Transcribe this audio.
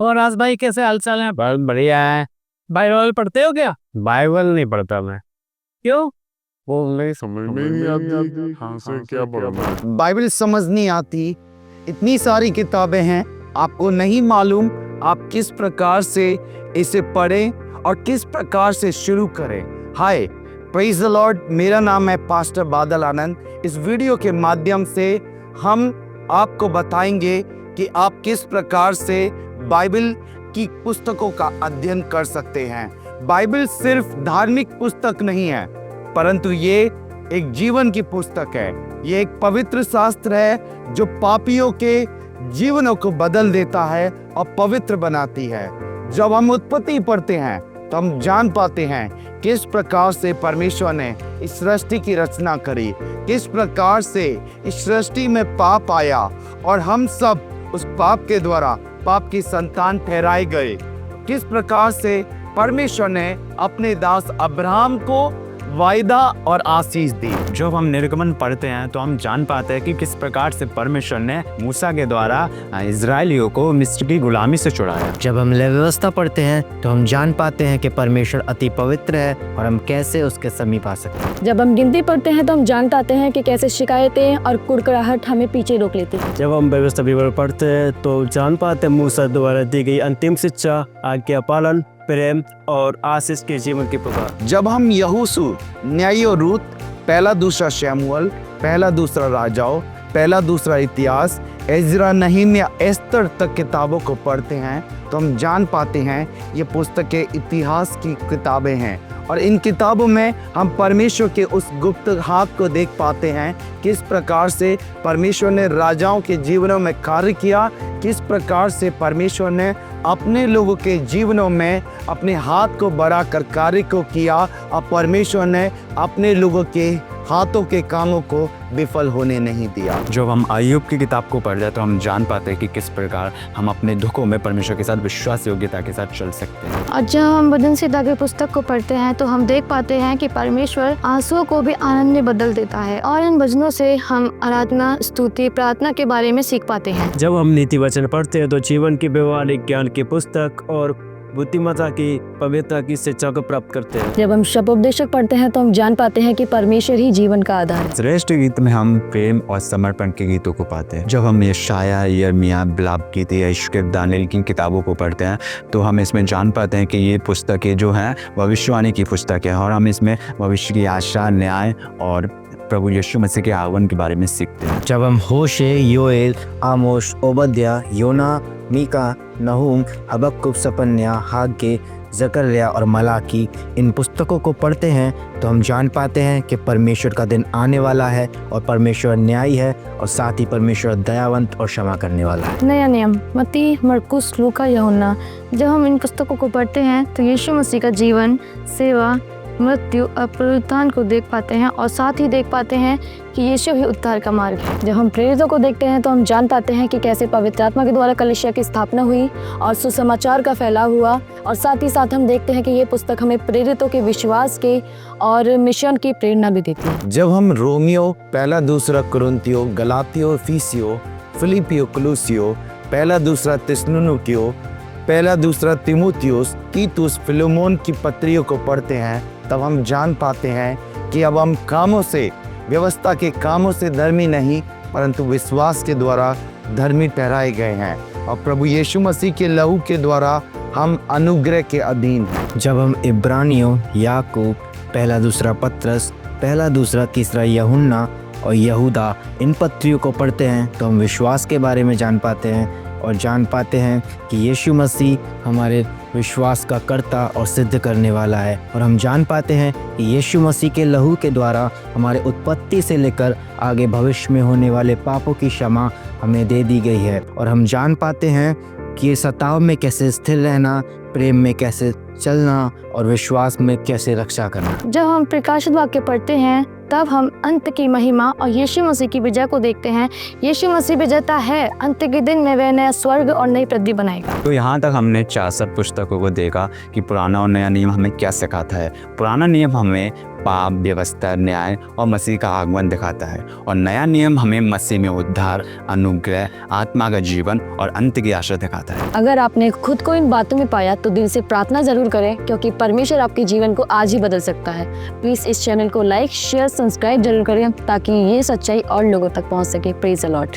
और राज भाई कैसे हालचाल है? बहुत बढ़िया है। बाइबल पढ़ते हो क्या? बाइबल नहीं पढ़ता मैं। क्यों? वो नहीं समझ में नहीं आती हाँ से क्या पढ़ना। बाइबल समझ नहीं आती। इतनी सारी किताबें हैं, आपको नहीं मालूम आप किस प्रकार से इसे पढ़ें और किस प्रकार से शुरू करें। हाय, प्रेज द लॉर्ड। मेरा नाम है पास्टर बादल आनंद। इस वीडियो के माध्यम से हम आपको बताएंगे कि आप किस प्रकार से बाइबल की पुस्तकों का अध्ययन कर सकते हैं। बाइबल सिर्फ धार्मिक पुस्तक नहीं है, परंतु ये एक जीवन की पुस्तक है। ये एक पवित्र शास्त्र है जो पापियों के जीवनों को बदल देता है और पवित्र बनाती है। जब हम उत्पत्ति पढ़ते हैं तो हम जान पाते हैं किस प्रकार से परमेश्वर ने इस सृष्टि की रचना करी, किस प्रकार से इस सृष्टि में पाप आया और हम सब उस पाप के द्वारा पाप की संतान ठहराए गए। किस प्रकार से परमेश्वर ने अपने दास अब्राहम को वायदा और आशीष दी। जब हम निर्गमन पढ़ते हैं तो हम जान पाते हैं कि किस प्रकार से परमेश्वर ने मूसा के द्वारा इजरायलियों को मिस्र की गुलामी से छुड़ाया। जब हम लेवी व्यवस्था पढ़ते हैं तो हम जान पाते हैं कि परमेश्वर अति पवित्र है और हम कैसे उसके समीप आ सकते हैं। जब हम गिनती पढ़ते हैं तो हम जान पाते हैं कि कैसे शिकायतें और कुड़कुड़ाहट हमें पीछे रोक लेती है। जब हम व्यवस्था बाइबल पढ़ते हैं तो जान पाते हैं मूसा द्वारा दी गई अंतिम शिक्षा, आज्ञा पालन, प्रेम और आशीष के जीवन की पुकार। जब हम यहोशू, न्याय, रूत, पहला दूसरा शमूएल, पहला दूसरा राजाओं, पहला दूसरा इतिहास, एजरा, नहम्याह, एस्तर तक किताबों को पढ़ते हैं तो हम जान पाते हैं ये पुस्तकें इतिहास की किताबें हैं और इन किताबों में हम परमेश्वर के उस गुप्त हाथ को देख पाते हैं। किस प्रकार से परमेश्वर ने राजाओं के जीवनों में कार्य किया, किस प्रकार से परमेश्वर ने अपने लोगों के जीवनों में अपने हाथ को बढ़ाकर कार्य को किया और परमेश्वर ने अपने लोगों के हाथों के कामों को विफल होने नहीं दिया। जब हम अय्यूब की किताब को पढ़ते हैं तो हम जान पाते हैं कि किस प्रकार हम अपने दुखों में परमेश्वर के साथ विश्वास योग्यता के साथ चल सकते हैं। और जब हम भजन संहिता की पुस्तक को पढ़ते हैं तो हम देख पाते हैं कि परमेश्वर आंसुओं को भी आनंद में बदल देता है और इन भजनों से हम आराधना, स्तुति, प्रार्थना के बारे में सीख पाते हैं। जब हम नीति वचन पढ़ते हैं तो जीवन की व्यवहारिक ज्ञान की पुस्तक और बुद्धिमत्ता की पवित्रता की शिक्षा को प्राप्त करते हैं। जब हम शब्दोपदेशक पढ़ते हैं तो हम जान पाते हैं कि परमेश्वर ही जीवन का आधार है। श्रेष्ठ गीत में हम प्रेम और समर्पण के गीतों को पाते हैं। जब हम यशायाह, यिर्मयाह, बिलाप गीत या इश्क, दानिएल की किताबों को पढ़ते हैं तो हम इसमें जान पाते हैं कि ये पुस्तकें जो हैं भविष्यवाणी की पुस्तक है और हम इसमें भविष्य की आशा, न्याय और प्रभु यीशु मसीह के आगमन के बारे में सीखते हैं। जब हम होशे, योएल, आमोस, ओबद्याह, योना, मीका, नहूम, हबक्कुक, सपन्या, हाग्गे, जकर्या और मलाकी इन पुस्तकों को पढ़ते हैं तो हम जान पाते हैं कि परमेश्वर का दिन आने वाला है और परमेश्वर न्यायी है और साथ ही परमेश्वर दयावंत और क्षमा करने वाला है। नया नियम, मत्ती, मरकुस, लूका, यूहन्ना। जब हम इन पुस्तकों को पढ़ते हैं तो यीशु मसीह का जीवन, सेवा, मृत्यु और पुनरुत्थान को देख पाते हैं और साथ ही देख पाते हैं कि यीशु ही उद्धार का मार्ग है। जब हम प्रेरितों को देखते हैं तो हम जान पाते हैं कि कैसे पवित्र आत्मा के द्वारा कलीसिया की स्थापना हुई और सुसमाचार का फैलाव हुआ और साथ ही साथ हम देखते हैं कि ये पुस्तक हमें प्रेरितों के विश्वास के और मिशन की प्रेरणा भी देती है। जब हम रोमियो, पहला दूसरा कुरिन्थियों, गलातियों, इफिसियों, फिलिपियों, कुलुसियों, पहला दूसरा थिस्सलुनीकियों, पहला दूसरा तीमुथियुस, तीतुस, फिलेमोन की पत्रियों को पढ़ते हैं तब हम जान पाते हैं कि अब हम कामों से, व्यवस्था के कामों से धर्मी नहीं परंतु विश्वास के द्वारा धर्मी ठहराए गए हैं और प्रभु यीशु मसीह के लहू के द्वारा हम अनुग्रह के अधीन हैं। जब हम इब्रानियों, याकूब, पहला दूसरा पत्रस, पहला दूसरा तीसरा यूहन्ना और यहूदा इन पत्रियों को पढ़ते हैं तो हम विश्वास के बारे में जान पाते हैं और जान पाते हैं कि यीशु मसीह हमारे विश्वास का कर्ता और सिद्ध करने वाला है और हम जान पाते हैं कि यीशु मसीह के लहू के द्वारा हमारे उत्पत्ति से लेकर आगे भविष्य में होने वाले पापों की क्षमा हमें दे दी गई है और हम जान पाते हैं कि ये सताव में कैसे स्थिर रहना, प्रेम में कैसे चलना और विश्वास में कैसे रक्षा करना। जब हम प्रकाशित वाक्य पढ़ते हैं तब हम अंत की महिमा और यीशु मसीह की विजय को देखते हैं। यीशु मसीह विजेता है, अंत के दिन में वह नया स्वर्ग और नई पृथ्वी बनाएगा। तो यहाँ तक हमने 66 पुस्तकों को देखा कि पुराना और नया नियम हमें क्या सिखाता है। पुराना नियम हमें पाप, व्यवस्था, न्याय और मसीह का आगमन दिखाता है। और नया नियम हमें मसीह में उद्धार, अनुग्रह, आत्मा का जीवन और अंत की आशा दिखाता है। अगर आपने खुद को इन बातों में पाया तो दिल से प्रार्थना जरूर करें, क्योंकि परमेश्वर आपके जीवन को आज ही बदल सकता है। प्लीज़ इस चैनल को लाइक, शेयर, सब्सक्राइब जरूर करें ताकि ये सच्चाई और लोगों तक पहुंच सके। Praise the Lord.